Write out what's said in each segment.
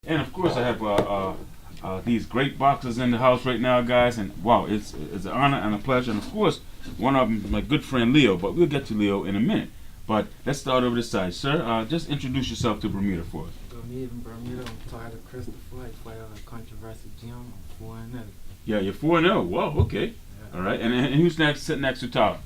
And of course, I have these great boxers in the house right now, guys. And wow, it's an honor and a pleasure. And of course, one of them, my good friend Leo. But we'll get to Leo in a minute. But let's start over this side, sir. Just introduce yourself to Bermuda for us. Me in Bermuda, I'm Tyler Christopher. I fight a controversial gym. I'm 4-0. Yeah, you're 4-0. Wow, okay. Yeah. All right. And who's next? Sitting next to Tyler.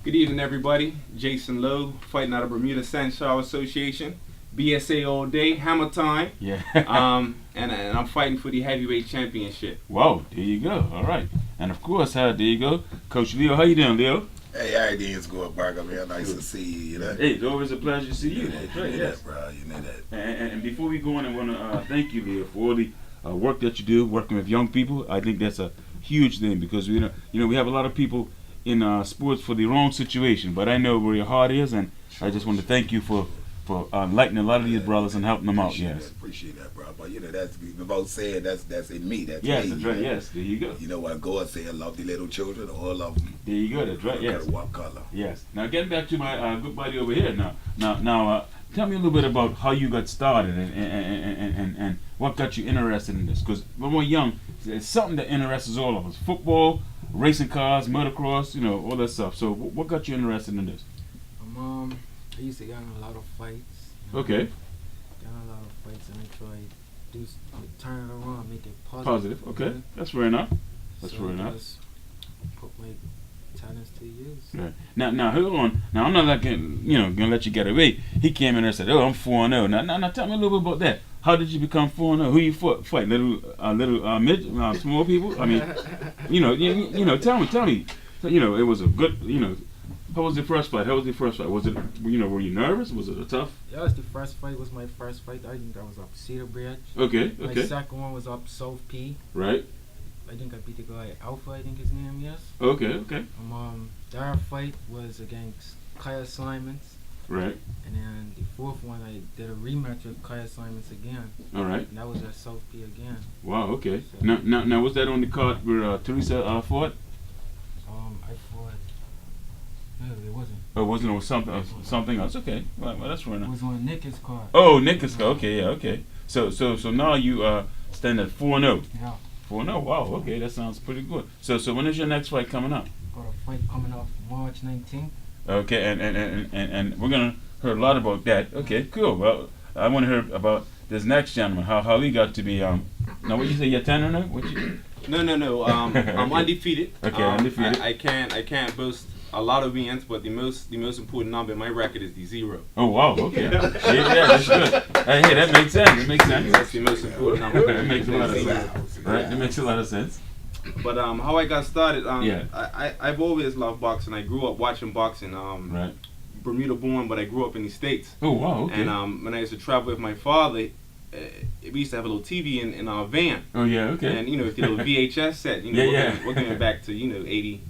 Good evening, everybody. Jason Lowe, fighting out of Bermuda Sanshao Association. BSA all day, hammer time. Yeah. And I'm fighting for the heavyweight championship. Wow, there you go. All right. And of course, there you go. Coach Leo, how you doing, Leo? Hey, everything's going, Burger, man. Nice to see you, you know? Hey, it's always a pleasure to see you. That's That's right, yes. bro. You know that. And before we go on, I want to thank you, Leo, for all the work that you do working with young people. I think that's a huge thing because we we have a lot of people in sports for the wrong situation, but I know where your heart is, and I just want to thank you for enlightening a lot of these brothers and helping them out. Yes. Appreciate that, bro. But that's without saying that's in me. That's yes, me. that's right. Yes, there you go. You know what God said, love the little children, all of them. There you go. That's right. Yes. One color. Yes. Now getting back to my good buddy over here. Now, tell me a little bit about how you got started and what got you interested in this. Because when we're young, it's something that interests all of us: football, racing cars, motocross, all that stuff. So, what got you interested in this? I used to get in a lot of fights. Okay. Got in a lot of fights, and I tried to turn it around, make it positive. Positive. Okay. That's fair enough. That's fair enough. Just put my talents to use. Right. Now, hold on. Now, I'm not gonna let you get away. He came in and said, "Oh, I'm 4-0." Now, tell me a little bit about that. How did you become 4-0? Who you fight? Little small people? I mean, tell me. So, it was a good, How was the first fight? Was it, were you nervous? Was it a tough? Yeah, the first fight was my first fight. I think that was up Cedar Bridge. Okay. My second one was up South P. Right. I think I beat the guy Alpha, I think his name is. Okay. The other fight was against Kaya Simons. Right. And then the fourth one, I did a rematch with Kaya Simons again. All right. And that was at South P again. Wow, okay. So, Now, was that on the card where Teresa fought? I fought. No, it wasn't. Oh, it wasn't. It was something else. Okay. Well, that's fair It enough. was on Nick's card. Oh, Nick's card. Okay, yeah, okay. So now you stand at 4-0. Yeah. 4-0. Wow. Okay, that sounds pretty good. So when is your next fight coming up? Got a fight coming up March 19th. Okay, and we're gonna hear a lot about that. Okay, cool. Well, I want to hear about this next gentleman. How he got to be Now, what you say? You're 10 or no? What you? No. I'm undefeated. Okay, undefeated. I can't boast a lot of wins, but the most important number in my record is the 0. Oh wow. Okay. yeah, that's good. Hey, that makes sense. It makes sense. That's the most important number. It makes a lot of sense. Right. It makes a lot of sense. But how I got started, Yeah. I've always loved boxing. I grew up watching boxing. Right. Bermuda born, but I grew up in the States. Oh wow. Okay. And when I used to travel with my father, we used to have a little TV in our van. Oh yeah. Okay. And with the little VHS set, we're going back to 80.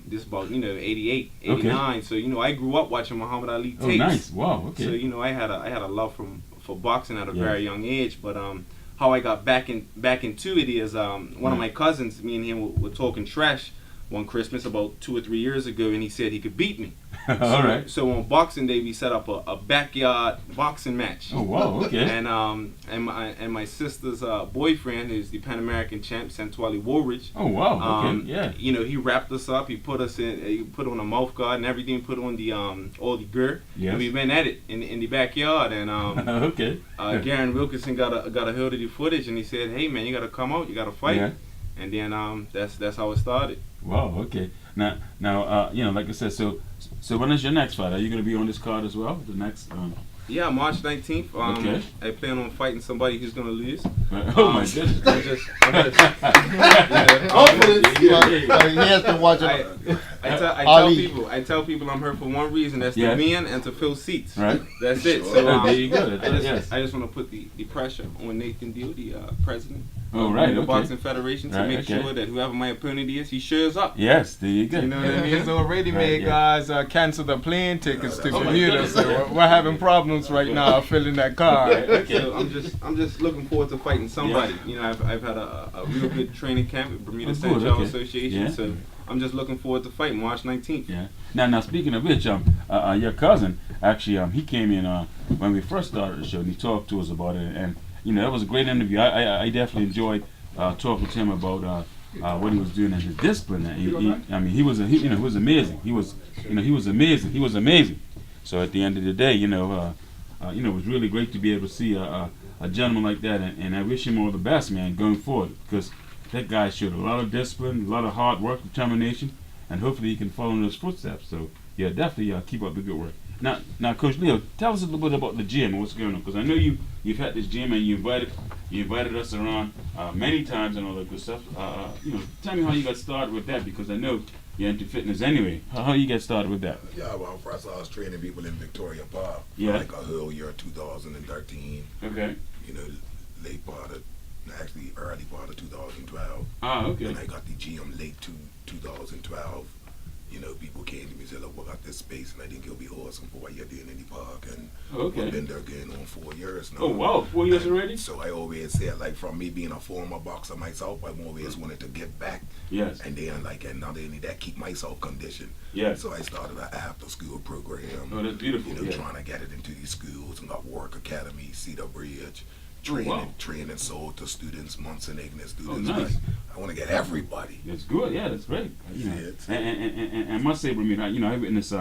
This about 88, 89. Okay. So I grew up watching Muhammad Ali tapes. Oh nice. Wow. Okay. So I had a love for boxing at a very young age. But how I got back into it is one of my cousins, me and him were talking trash one Christmas about 2 or 3 years ago, and he said he could beat me. All right. So on Boxing Day, we set up a backyard boxing match. Oh wow. Okay. And my sister's boyfriend is the Pan American champ, Santuali Woolridge. Oh wow. Okay. Yeah. He wrapped us up. He put us in. He put on a mouth guard and everything. Put on the all the gear. Yes. And we went at it in the backyard. And okay. Garen Wilkinson got a hold of the footage, and he said, "Hey man, you got to come out. You got to fight." Yeah. And then that's how it started. Wow. Okay. Now, like I said, so when is your next fight? Are you going to be on this card as well? The next. Yeah, March 19th. Okay. I plan on fighting somebody who's gonna lose. Oh my goodness! Hopefully, he has been watching. I tell people I'm here for one reason. That's to win and to fill seats. Right. That's it. Sure. So there you go. I just want to put the pressure on Nathan Deal, the president Oh, right. of the Okay. Boxing Federation, to Right, make okay. sure that whoever my opponent is, he shows up. Yes. There you go. You know what I mean? It's already Right, made yeah. guys cancel the plane tickets to Oh my Bermuda, goodness. so we're having problems right now filling that car. Okay. So I'm just looking forward to fighting somebody. I've had a real good training camp with Bermuda Oh, good, St. Charles okay. Association. Yeah. So I'm just looking forward to fighting March 19th. Yeah. Now, speaking of which, your cousin actually, he came in when we first started the show, and he talked to us about it, and you know, that was a great interview. I definitely enjoyed talking to him about what he was doing and his discipline. I mean, he was amazing. He was amazing. He was amazing. So at the end of the day, it was really great to be able to see a gentleman like that, and I wish him all the best, man, going forward, because that guy showed a lot of discipline, a lot of hard work, determination, and hopefully he can follow in those footsteps. So yeah, definitely keep up the good work. Now, Coach Leo, tell us a little bit about the gym and what's going on, because I know you've had this gym and you invited us around many times and all that good stuff. Tell me how you got started with that, because I know you're into fitness anyway. How you get started with that? Yeah, well, first I was training people in Victoria Park for Yeah. like a whole year, 2013. Okay. Late part of, actually early part of 2012. Okay. And I got the gym late 2012. People came to me and said, look, we got this space and I think it'll be awesome for what you're doing in the park. And Okay. we've been there going on 4 years now. Oh wow, 4 years And already? So I always said, like, from me being a former boxer myself, I always wanted to give back. Yes. And then, and not only that, keep myself conditioned. Yes. So I started an after-school program. Oh, that's beautiful. Yeah. Trying to get it into these schools and got Work Academy, Cedar Bridge, Oh, wow. training sold to students, Munson Ignis Oh, students. nice. I want to get everybody. That's good. Yeah, that's great. Yes. And I must say, Bermuda, I witnessed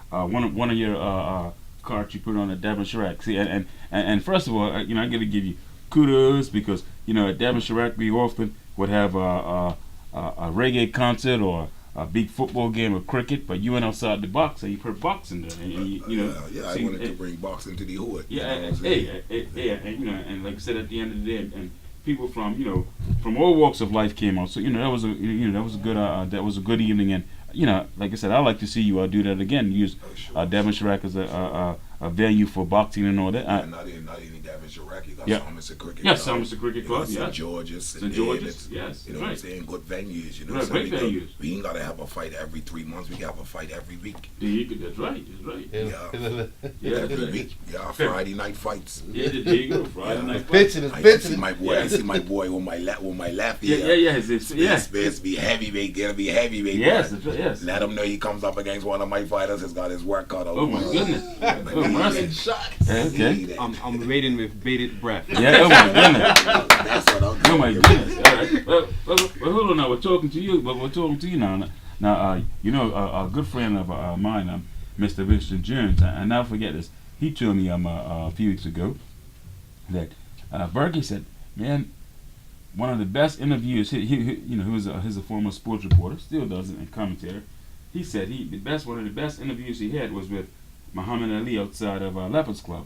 one of your cards you put on at Devon Chirac. See, and first of all, I got to give you kudos, because at Devon Chirac we often would have a reggae concert or a big football game or cricket, but you went outside the box and you put boxing there, and I see, wanted to bring boxing to the hood. Yeah, and like I said, at the end of the day, and people from all walks of life came out. So that was a good evening, and like I said, I like to see you do that again. Use Devon Chirac as a venue for boxing and all that. Not in Devon Chirac, you got Yeah. Somerset Cricket Yes, Club. Somerset Cricket Club. St. Yeah. George's. St. George's. Yes. You know what I'm saying? Good venues. Right, so great venues. We ain't got to have a fight every 3 months. We can have a fight every week. That's right. That's right. Yeah. Every week. Yeah, Friday night fights. Yeah, there you go. Friday night. I see my boy. I see my boy with my left ear. Yeah. It's supposed to be heavyweight. Gonna be heavyweight. Yes, boy. that's right. Yes. Let him know he comes up against one of my fighters. Has got his work cut out. Oh my goodness. Oh mercy. Okay. I'm waiting with bated breath. Yeah. Oh my goodness. That's what I'm doing. Oh my goodness! All right. Well, hold on now. We're talking to you, but we're talking to you now. Now, a good friend of mine, Mr. Winston Jones. I never forget this. He told me a few weeks ago that Berkey said, "Man, one of the best interviews. He's a former sports reporter, still does it in commentary. He said one of the best interviews he had was with Muhammad Ali outside of Leopards Club,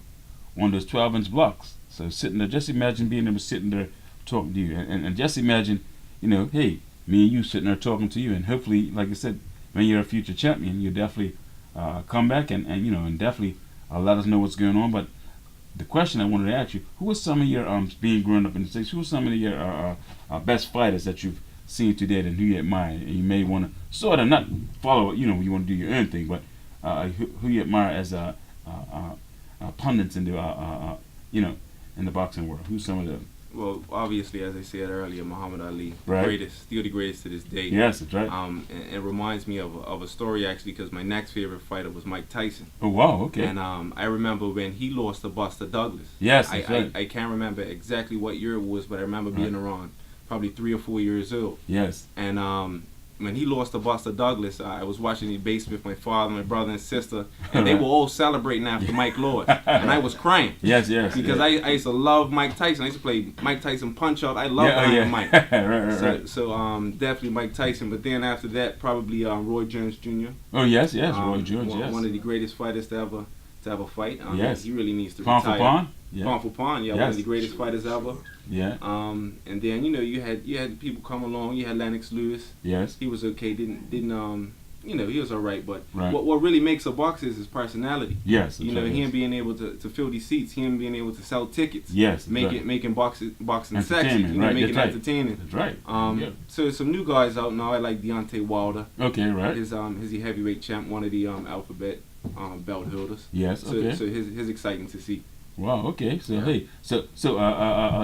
one of those 12-inch blocks. So sitting there, just imagine being able to sitting there talking to you, and just imagine, hey, me and you sitting there talking to you, and hopefully, like I said, when you're a future champion, you definitely come back and definitely let us know what's going on. But the question I wanted to ask you: who was some of your being growing up in the States? Who were some of your best fighters that you've seen today, and who you admire, and you may want to sort of not follow, you want to do your own thing, but who you admire as pundits in the in the boxing world? Who's some of them? Well, obviously, as I said earlier, Muhammad Ali, Right. still the greatest to this day. Yes, that's right. And it reminds me of a story actually, because my next favorite fighter was Mike Tyson. Oh wow, okay. And I remember when he lost to Buster Douglas. Yes, I, that's right. I can't remember exactly what year it was, but I remember being around probably 3 or 4 years old. Yes. And when he lost to Buster Douglas, I was watching the basement with my father, my brother, and sister, and they were all celebrating after Mike lost, and I was crying. Yes. Because I used to love Mike Tyson. I used to play Mike Tyson Punch Out. I love Mike. right. So definitely Mike Tyson. But then after that, probably Roy Jones Jr. Oh yes, Roy George. Yes. One of the greatest fighters to ever fight. Yes. He really needs to Pound for retire. pound. Yeah. Pound for pound. Yeah, Yes. one of the greatest fighters ever. Yeah. And then you had people come along. You had Lennox Lewis. Yes. He was okay. Didn't he was alright. But Right. what really makes a boxer is his personality. Yes. You know, him being able to fill these seats, him being able to sell tickets, Yes. That's right. making boxing sexy, Entertainment, right, making that's right. entertaining. That's right. Yeah. So some new guys out now. I like Deontay Wilder. Okay. Right. He's the heavyweight champ, one of the alphabet belt holders. Yes. So Okay. so his exciting to see. Wow. Okay. So hey. So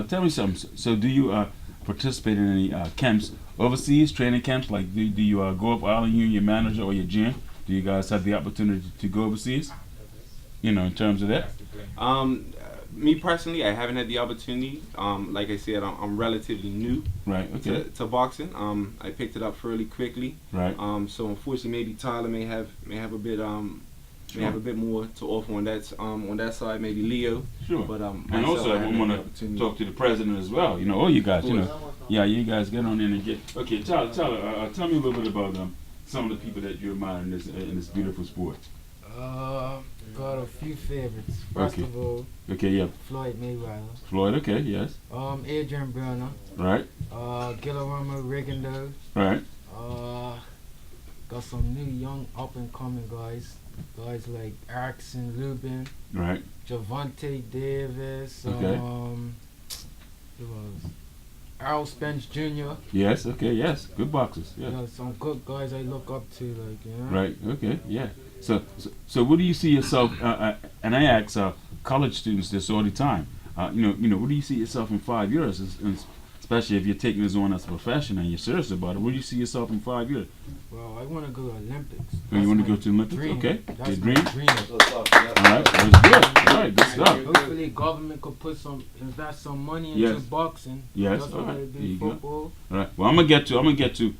tell me something. So do you participate in any camps overseas, training camps? Like do you go up island, you and your manager or your gym? Do you guys have the opportunity to go overseas? In terms of that. me personally, I haven't had the opportunity. Like I said, I'm relatively new Right. Okay. to boxing. I picked it up fairly quickly. Right. So unfortunately, maybe Tyler may have a bit may have a bit more to offer on that side. Maybe Leo. Sure. But And myself, also, I I haven't had want the to opportunity. talk to the president as well. You know, all you guys. You Of know, yeah, you guys get on in and get. Okay, Tyler, tell me a little bit about some of the people that you admire in this beautiful sport. Got a few favorites. First Okay. of all, Okay, yeah, Floyd Mayweather. Floyd. Okay, yes, Adrian Broner. right, Guillermo Rigondeaux. right, Got some new young up and coming guys. Guys like Erickson Lubin, right. Javante Davis, Okay. who else? Errol Spence Jr. Yes, okay, yes, good boxers. You Yeah, know, some good guys I look up to, like, you know. right, okay, yeah. So what do you see yourself? And I ask college students this all the time. You know, what do you see yourself in 5 years? Especially if you're taking this on as a profession and you're serious about it. Where do you see yourself in 5 years? Well, I want to go to Olympics. Oh, you want to That's go my to Olympics? dream. Okay, That's your my dream. dream. All right, that's good. All right, good stuff. Hopefully, government could invest some money into Yes. boxing. Yes, Just all like right, they there do you go. football. All right. Well, I'm gonna get to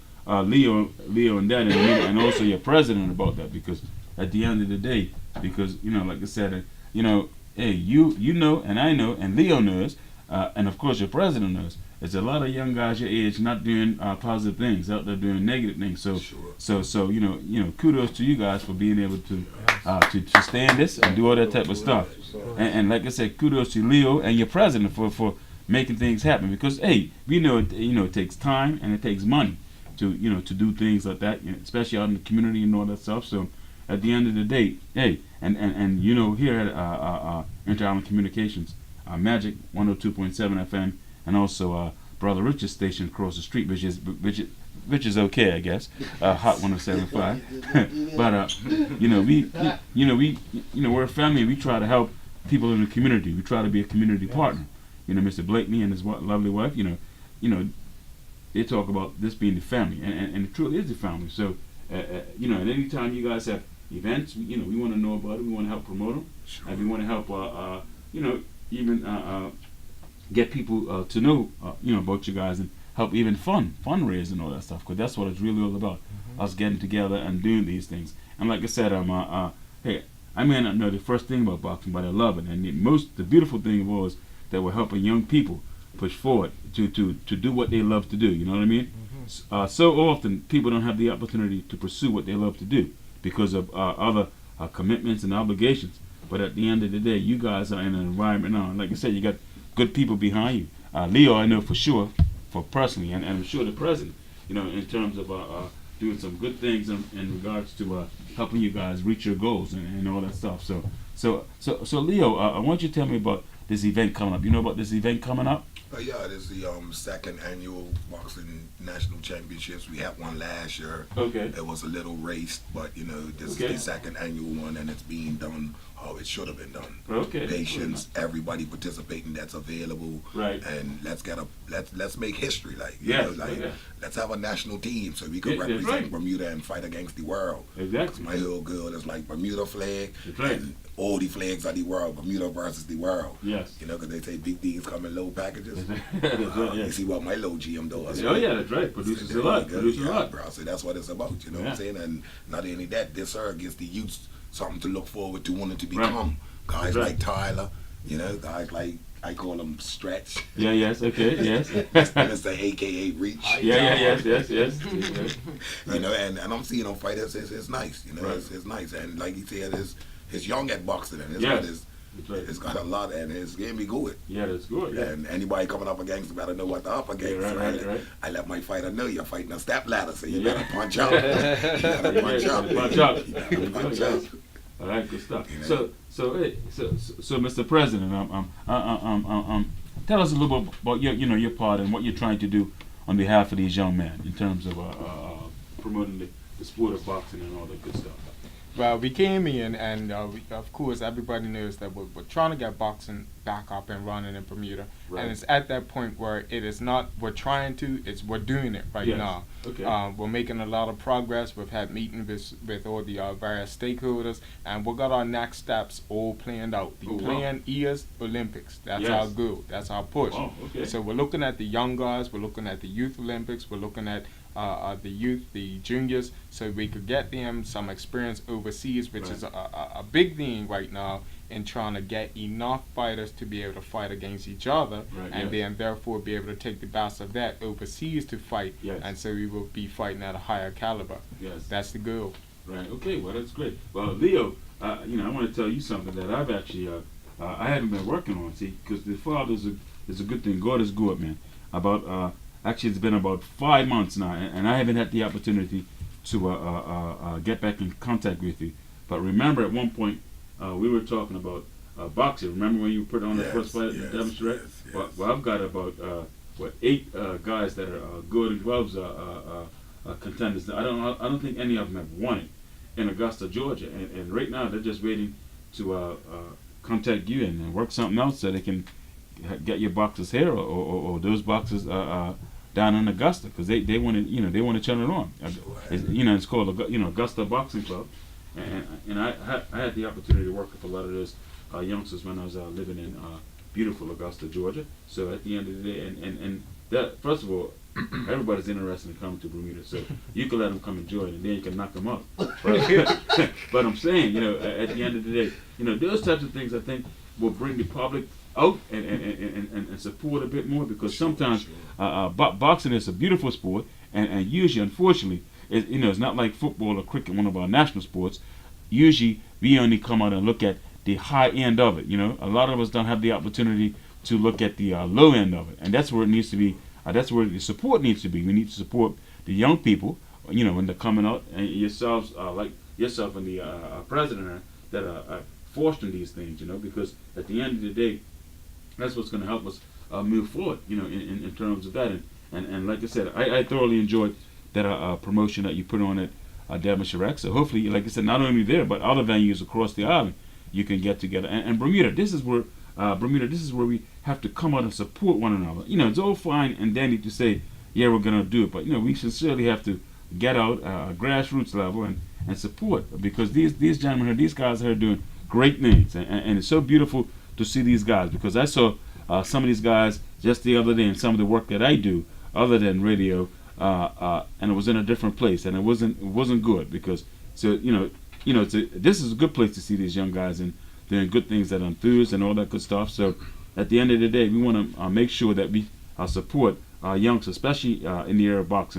Leo and that, and also your president about that, because at the end of the day, because you know, like I said, you know, hey, you know, and I know, and Leo knows, and of course your president knows. There's a lot of young guys your age not doing positive things, out there doing negative things. So, Sure. so you know, kudos to you guys for being able to stay in this and do all that type of stuff. And like I said, kudos to Leo and your president for making things happen, because hey, we know it takes time and it takes money to do things like that, especially out in the community and all that stuff. So at the end of the day, hey, and you know, here at Inter-Island Communications, Magic 102.7 FM, and also Brother Richard's station across the street, which is okay, I guess, Hot 107.5. But we're a family. We try to help people in the community. We try to be a community partner. You know, Mr. Blakeney and his lovely wife. You know, they talk about this being the family, and it truly is the family. So, and anytime you guys have events, we want to know about it. We want to help promote them. Sure. And we want to help, even get people to know, about you guys, and help even fundraise and all that stuff. Because that's what it's really all about. Us getting together and doing these things. And like I said, hey, I may not know the first thing about boxing, but I love it. And the beautiful thing of all is that we're helping young people push forward to do what they love to do. You know what I mean? So often people don't have the opportunity to pursue what they love to do because of other commitments and obligations. But at the end of the day, you guys are in an environment now. And like I said, you got good people behind you. Leo, I know for sure, for personally, and I'm sure the president, in terms of doing some good things in regards to helping you guys reach your goals and all that stuff. So Leo, I want you to tell me about this event coming up. You know about this event coming up? Yeah, this is the second annual boxing national championships. We had one last year. Okay. It was a little race, but this Okay. is the second annual one, and it's being done how it should have been done. Okay. Patience, everybody participating that's available. Right. And let's make history, Yes, yeah. let's have a national team so we can Yeah, that's represent right. Bermuda and fight against the world. Exactly. My little girl is like Bermuda flag, That's right. and all the flags of the world, Bermuda versus the world. Yes. Because they say big D's come in low packages. That's right, You yes. see what my little GM does. Oh yeah, that's right. Produces a lot. Produces a lot. Bro. So that's what it's about, you know what Yeah. I'm saying? And not only that, this gives the youth something to look forward to, wanting to become. Guys That's right. like Tyler, guys like, I call him Stretch. Yeah. Yes. Okay. Yes. Mr. AKA Reach. Yes. And I'm seeing him fight. It's nice, Right. It's nice. And like he said, it's young at boxing, and Yes. That's right. it's got a lot, and it's getting me good. Yeah, that's good. Yeah. And anybody coming up against better know what they're up against. Yeah, right. I let my fighter know you're fighting a step ladder, so you better punch out. You better punch out. Punch out. You better punch out. All right, good stuff. You know? So, Mr. President, tell us a little bit about your part and what you're trying to do on behalf of these young men in terms of promoting the sport of boxing and all that good stuff. Well, we came in, and of course, everybody knows that we're trying to get boxing back up and running in Bermuda. Right. And it's at that point where it is not we're trying to, it's we're doing it right Yes. now. Okay. We're making a lot of progress. We've had meetings with all the various stakeholders, and we got our next steps all planned out. The Oh, wow. plan is Olympics. That's Yes. our goal. That's our push. Oh, okay. So we're looking at the young guys. We're looking at the youth Olympics. We're looking at the youth, the juniors, so we could get them some experience overseas, which Right. is a big thing right now in trying to get enough fighters to be able to fight against each other, Right, and yes. then therefore be able to take the best of that overseas to fight, Yes. and so we will be fighting at a higher caliber. Yes. That's the goal. Right. Okay. Well, that's great. Well, Leo, you know, I want to tell you something that I've actually, I haven't been working on. See, because the father is a good thing. God is good, man. About actually, it's been about 5 months now, and I haven't had the opportunity to get back in contact with you. But remember, at one point, we were talking about boxing. Remember when you put on the Yes, first fight, yes, Devin Shrek? yes, Well, yes. well, I've got about 8 guys that are good gloves contenders. I don't think any of them have won it in Augusta, Georgia, and right now they're just waiting to contact you and work something out so they can get your boxes here or those boxes down in Augusta, because they want to they want to turn it on. It's called Augusta Boxing Club, and I had the opportunity to work with a lot of those youngsters when I was living in beautiful Augusta, Georgia. So at the end of the day, and that, first of all, everybody's interested in coming to Bermuda, so you can let them come and join, and then you can knock them up. But I'm saying, at the end of the day, those types of things I think will bring the public out and support a bit more, because sometimes boxing is a beautiful sport, and usually, unfortunately, it's not like football or cricket, one of our national sports. Usually, we only come out and look at the high end of it. A lot of us don't have the opportunity to look at the low end of it, and that's where it needs to be. That's where the support needs to be. We need to support the young people, when they're coming out, and yourselves, like yourself and the president, that are fostering these things, because at the end of the day, that's what's going to help us move forward, in terms of that. And like I said, I thoroughly enjoyed that promotion that you put on at Devonshire Rec. So hopefully, like I said, not only there, but other venues across the island, you can get together. And Bermuda, this is where we have to come out and support one another. It's all fine and dandy to say, yeah, we're going to do it, but we sincerely have to get out grassroots level and support, because these gentlemen here, these guys are doing great things, and it's so beautiful to see these guys, because I saw some of these guys just the other day in some of the work that I do other than radio, and it was in a different place, and it wasn't good, because this is a good place to see these young guys and doing good things that are enthused and all that good stuff. So at the end of the day, we want to make sure that we support our youngsters, especially in the area of boxing.